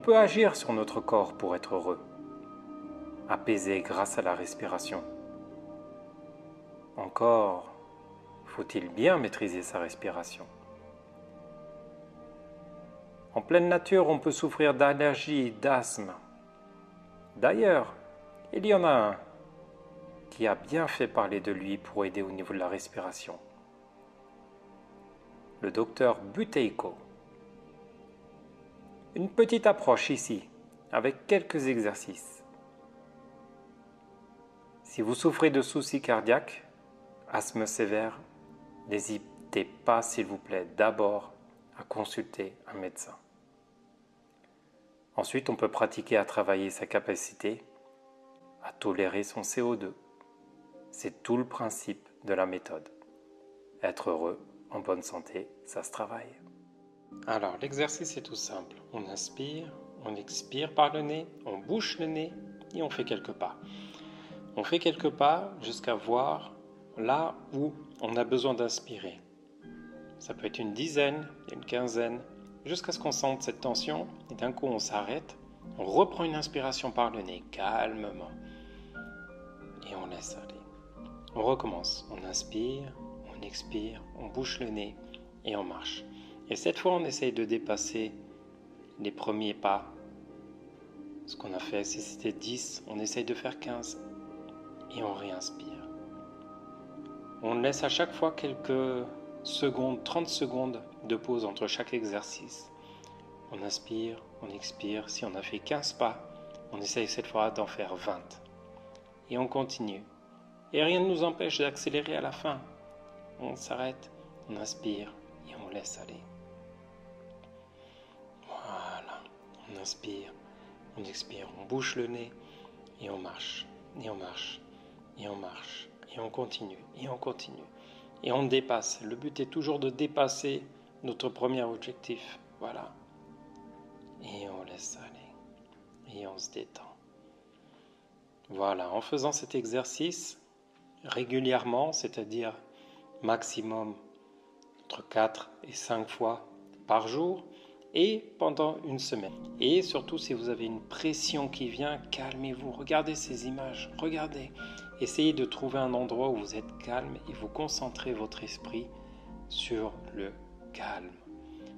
On peut agir sur notre corps pour être heureux, apaisé grâce à la respiration. Encore, faut-il bien maîtriser sa respiration. En pleine nature, on peut souffrir d'allergies, d'asthme. D'ailleurs, il y en a un qui a bien fait parler de lui pour aider au niveau de la respiration. Le docteur Buteyko. Une petite approche ici, avec quelques exercices. Si vous souffrez de soucis cardiaques, asthme sévère, n'hésitez pas s'il vous plaît d'abord à consulter un médecin. Ensuite, on peut pratiquer à travailler sa capacité à tolérer son CO2. C'est tout le principe de la méthode. Être heureux, en bonne santé, ça se travaille. Alors, l'exercice est tout simple. On inspire, on expire par le nez, on bouche le nez et on fait quelques pas. On fait quelques pas jusqu'à voir là où on a besoin d'inspirer. Ça peut être une dizaine, une quinzaine, jusqu'à ce qu'on sente cette tension et d'un coup on s'arrête, on reprend une inspiration par le nez, calmement, et on laisse aller. On recommence, on inspire, on expire, on bouche le nez et on marche. Et cette fois on essaye de dépasser les premiers pas. Ce qu'on a fait, si c'était 10, on essaye de faire 15 et on réinspire. On laisse à chaque fois quelques secondes, 30 secondes de pause entre chaque exercice. On inspire, on expire. Si on a fait 15 pas, on essaye cette fois d'en faire 20. Et on continue. Et rien ne nous empêche d'accélérer à la fin. On s'arrête, on inspire et on laisse aller. Voilà. On inspire, on expire, on bouche le nez et on marche. Et on marche. Et on marche. Et on continue. Et on continue. Et on dépasse. Le but est toujours de dépasser notre premier objectif. Voilà. Et on laisse aller. Et on se détend. Voilà. En faisant cet exercice régulièrement, c'est-à-dire maximum entre 4 et 5 fois par jour et pendant une semaine. Et surtout, si vous avez une pression qui vient, calmez-vous. Regardez ces images. Regardez. Essayez de trouver un endroit où vous êtes calme et vous concentrez votre esprit sur le calme.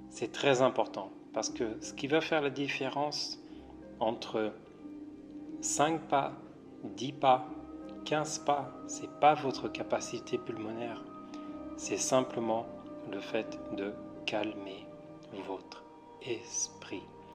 C'est très important parce que ce qui va faire la différence entre 5 pas, 10 pas, 15 pas, ce n'est pas votre capacité pulmonaire, c'est simplement le fait de calmer votre esprit.